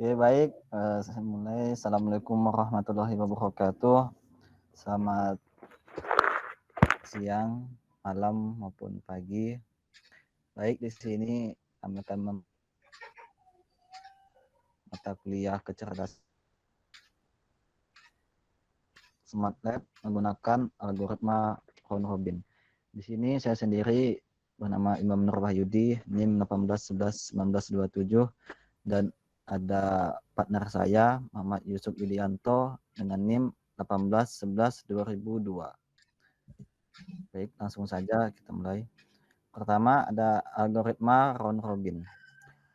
Oke, baik. Saya mulai. Assalamualaikum warahmatullahi wabarakatuh. Selamat siang, malam maupun pagi. Baik, di sini kami akan mata kuliah kecerdasan Smart Lab menggunakan algoritma Ron Robin. Di sini saya sendiri bernama Imam Nur Wahyudi, NIM 18111927, dan ada partner saya Muhammad Yusuf Yudianto dengan NIM 18112002. Baik, langsung saja kita mulai. Pertama ada algoritma round robin.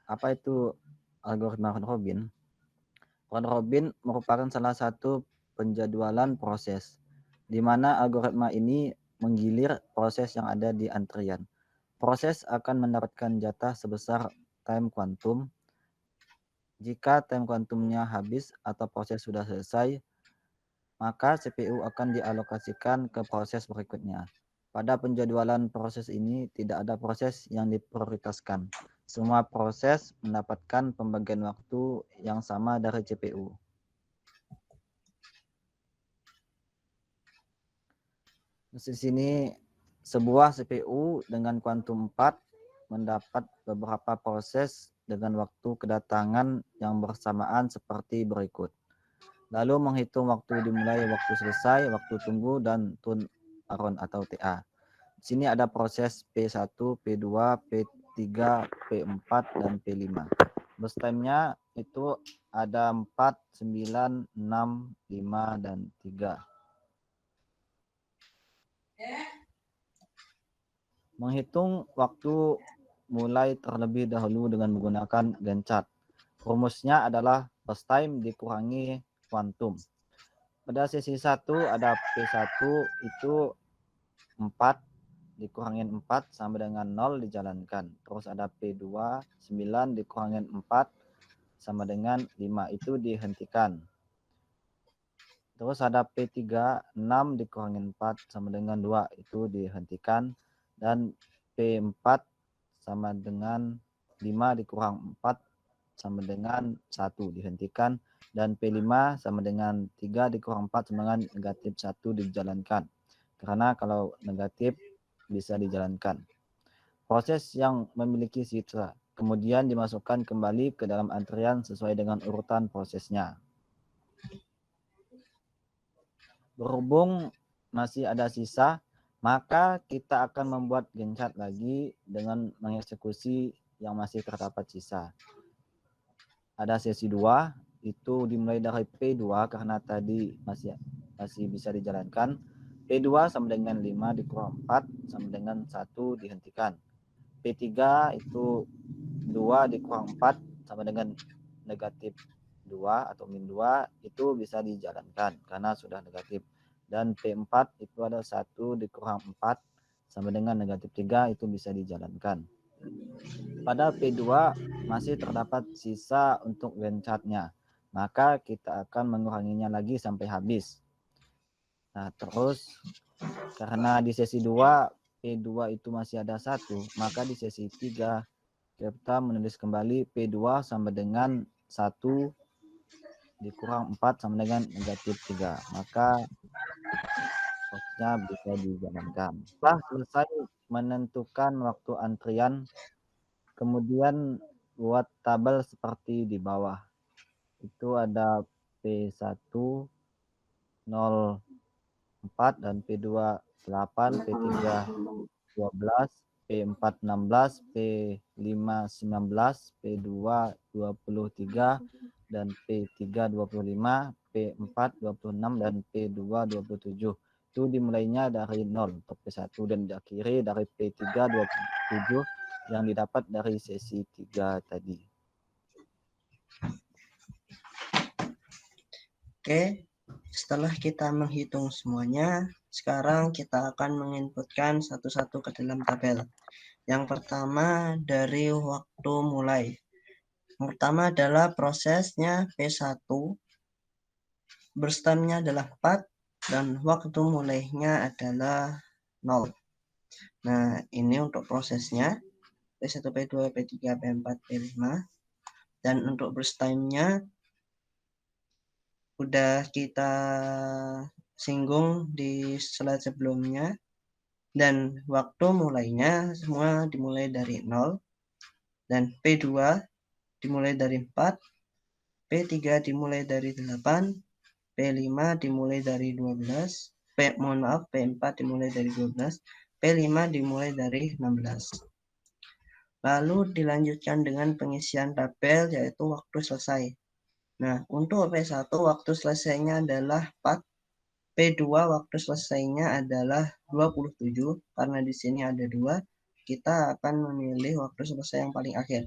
Apa itu algoritma round robin? Round robin merupakan salah satu penjadwalan proses, di mana algoritma ini menggilir proses yang ada di antrian. Proses akan mendapatkan jatah sebesar time kuantum. Jika time kuantumnya habis atau proses sudah selesai, maka CPU akan dialokasikan ke proses berikutnya. Pada penjadwalan proses ini tidak ada proses yang diprioritaskan. Semua proses mendapatkan pembagian waktu yang sama dari CPU. Di sini sebuah CPU dengan kuantum 4 mendapat beberapa proses dengan waktu kedatangan yang bersamaan seperti berikut. Lalu menghitung waktu dimulai, waktu selesai, waktu tunggu, dan turn around atau TA. Di sini ada proses P1, P2, P3, P4, dan P5. Burst time-nya itu ada 4, 9, 6, 5, dan 3. Menghitung waktu mulai terlebih dahulu dengan menggunakan Gantt chart. Rumusnya adalah burst time dikurangi kuantum. Pada sesi 1 ada P1 itu 4 dikurangin 4 sama dengan 0 dijalankan. Terus ada P2 9 dikurangin 4 sama dengan 5 itu dihentikan. Terus ada P3 6 dikurangin 4 sama dengan 2 itu dihentikan. Dan P4 sama dengan 5 dikurang 4 sama dengan 1 dihentikan. Dan P5 sama dengan 3 dikurang 4 sama dengan negatif 1 dijalankan. Karena kalau negatif bisa dijalankan. Proses yang memiliki sisa kemudian dimasukkan kembali ke dalam antrian sesuai dengan urutan prosesnya. Berhubung masih ada sisa, maka kita akan membuat Gantt chart lagi dengan mengeksekusi yang masih terdapat sisa. Ada sesi 2, itu dimulai dari P2 karena tadi masih bisa dijalankan. P2 sama dengan 5 dikurang 4 sama dengan 1 dihentikan. P3 itu 2 dikurang 4 sama dengan negatif 2 atau min 2 itu bisa dijalankan karena sudah negatif. Dan P4 itu ada 1 dikurang 4 sama dengan negatif 3 itu bisa dijalankan. Pada P2 masih terdapat sisa untuk Gantt chart-nya, maka kita akan menguranginya lagi sampai habis. Nah, terus karena di sesi 2 P2 itu masih ada 1, maka di sesi 3 kita menulis kembali P2 sama dengan 1 dikurang 4 sama dengan negatif 3. Maka prosesnya bisa dijalankan. Setelah selesai menentukan waktu antrian, kemudian buat tabel seperti di bawah. Itu ada P1 0,4 dan P2 8, P3 12, P4 16, P5 19, P2 23, dan P3 25, P4 26, dan P2 27. Itu dimulainya dari 0 untuk P1 dan diakhiri dari P3 27 yang didapat dari sesi 3 tadi. Oke, setelah kita menghitung semuanya, sekarang kita akan menginputkan satu-satu ke dalam tabel. Yang pertama dari waktu mulai. Yang pertama adalah prosesnya P1, burst time-nya adalah 4, dan waktu mulainya adalah 0. Nah, ini untuk prosesnya P1, P2, P3, P4, P5. Dan untuk burst time-nya udah kita singgung di slide sebelumnya. Dan waktu mulainya semua dimulai dari 0. Dan P2 dimulai dari 4. P3 dimulai dari 8. P5 dimulai dari 12. P4 dimulai dari 12. P5 dimulai dari 16. Lalu dilanjutkan dengan pengisian tabel yaitu waktu selesai. Nah, untuk P1 waktu selesainya adalah 4. P2 waktu selesainya adalah 27. Karena di sini ada 2, kita akan memilih waktu selesai yang paling akhir.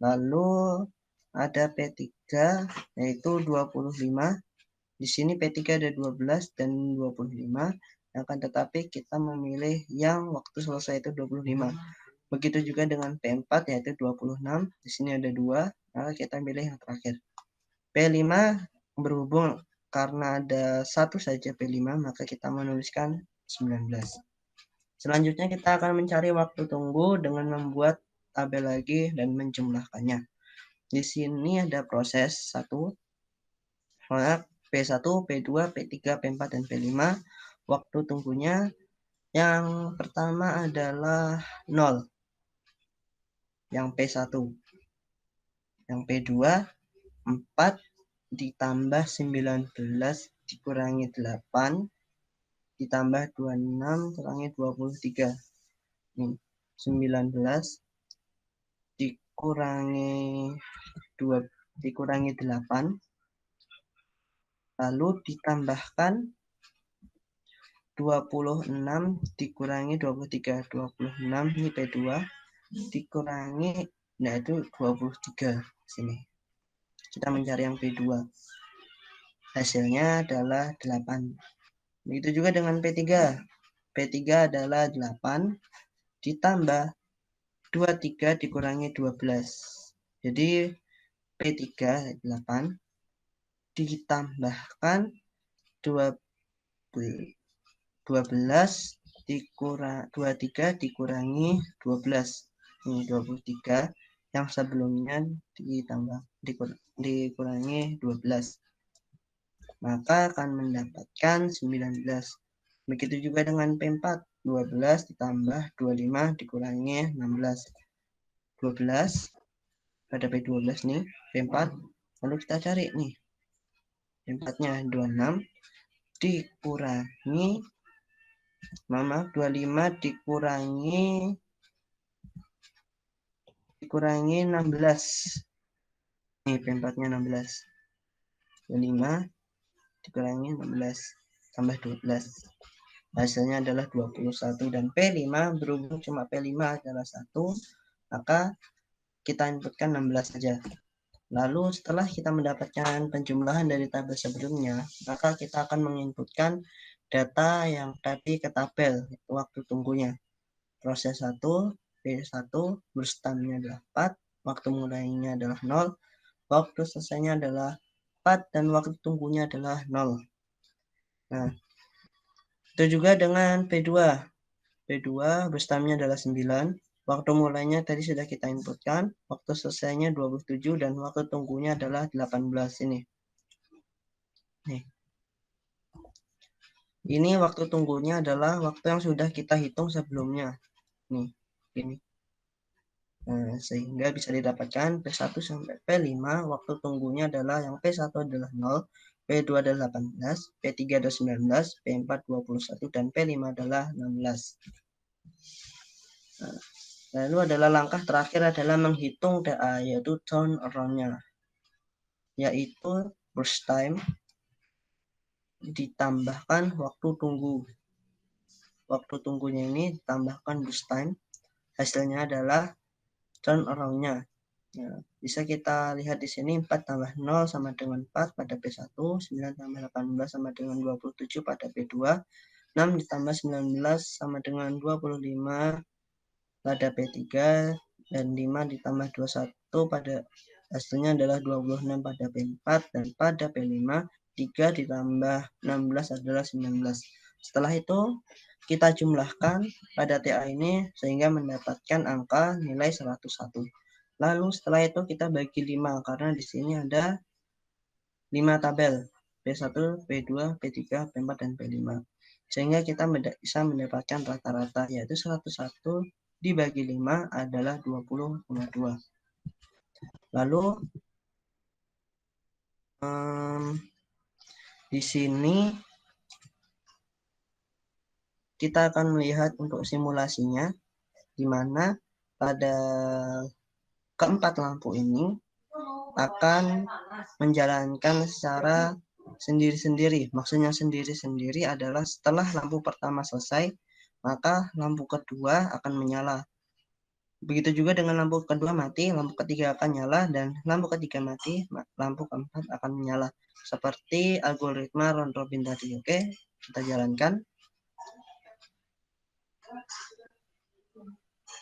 Lalu ada P3 yaitu 25. Di sini P3 ada 12 dan 25. Akan tetapi kita memilih yang waktu selesai itu 25. Begitu juga dengan P4 yaitu 26. Di sini ada 2, maka kita pilih yang terakhir. P5 berhubung karena ada satu saja P5, maka kita menuliskan 19. Selanjutnya kita akan mencari waktu tunggu dengan membuat tabel lagi dan menjumlahkannya. Di sini ada proses 1. Maka P1, P2, P3, P4, dan P5. Waktu tunggunya yang pertama adalah 0. Yang P1. Yang P2, 4 ditambah 19 dikurangi 8 ditambah 26 kurangi 23. 19 dikurangi 8 lalu ditambahkan 26 dikurangi 23. 26 ini P2 dikurangi, nah itu 23 sini. Kita mencari yang P2. Hasilnya adalah 8. Begitu juga dengan P3. P3 adalah 8 ditambah 23 dikurangi 12. Jadi P3 8 ditambahkan 12 23 dikurangi 12. Ini 23 yang sebelumnya dikurangi 12. Maka akan mendapatkan 19. Begitu juga dengan P4. 12 ditambah 25 dikurangi 16. 12 pada P12 nih, P4. Lalu kita cari nih. P4-nya 26 dikurangi 25 dikurangi 16. Nih P4-nya 16. 25 dikurangi 16 tambah 12. Hasilnya adalah 21. Dan P5 berhubung cuma P5 adalah 1, maka kita inputkan 16 saja. Lalu setelah kita mendapatkan penjumlahan dari tabel sebelumnya, maka kita akan menginputkan data yang tadi ke tabel, waktu tunggunya. Proses 1, P1, burst time-nya adalah 4, waktu mulainya adalah 0, waktu selesainya adalah 4, dan waktu tunggunya adalah 0. Nah, itu juga dengan P2. P2 burst time-nya adalah 9. Waktu mulainya tadi sudah kita inputkan. Waktu selesainya 27 dan waktu tunggunya adalah 18 ini. Nih. Ini waktu tunggunya adalah waktu yang sudah kita hitung sebelumnya. Nih, ini. Nah, sehingga bisa didapatkan P1 sampai P5 waktu tunggunya adalah yang P1 adalah 0, P2 adalah 18, P3 adalah 19, P4 21, dan P5 adalah 16. Nah, lalu adalah langkah terakhir adalah menghitung DA, yaitu turn around-nya, yaitu burst time ditambahkan waktu tunggu. Waktu tunggunya ini ditambahkan burst time, hasilnya adalah turn around-nya. Ya, bisa kita lihat di sini 4 tambah 0 sama dengan 4 pada P1, 9 tambah 18 sama dengan 27 pada P2, 6 ditambah 19 sama dengan 25 pada P3, dan 5 ditambah 21 pada hasilnya adalah 26 pada P4, dan pada P5 3 ditambah 16 adalah 19. Setelah itu kita jumlahkan pada TA ini sehingga mendapatkan angka nilai 101. Lalu setelah itu kita bagi 5 karena di sini ada 5 tabel. P1, P2, P3, P4, dan P5. Sehingga kita bisa mendapatkan rata-rata, yaitu 101 dibagi 5 adalah 20,2. Lalu di sini kita akan melihat untuk simulasinya, di mana pada keempat lampu ini akan menjalankan secara sendiri-sendiri. Maksudnya sendiri-sendiri adalah setelah lampu pertama selesai, maka lampu kedua akan menyala. Begitu juga dengan lampu kedua mati, lampu ketiga akan nyala, dan lampu ketiga mati, lampu keempat akan menyala. Seperti algoritma round robin tadi. Oke, kita jalankan.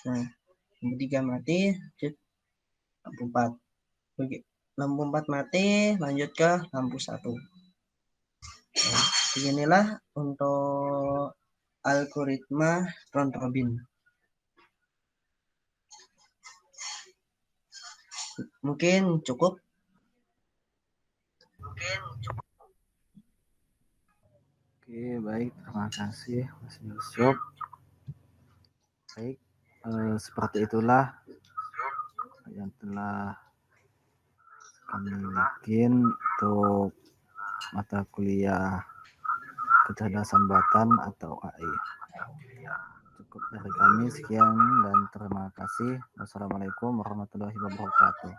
Nah, lampu 3 mati, lampu 4. Lampu 4 mati, lanjut ke lampu 1. Nah, beginilah untuk algoritma round robin. Mungkin cukup. Oke, baik. Terima kasih Mas Yusuf. Baik, seperti itulah yang telah kami bikin untuk mata kuliah kecerdasan buatan atau AI. Cukup dari kami, sekian dan terima kasih. Wassalamualaikum warahmatullahi wabarakatuh.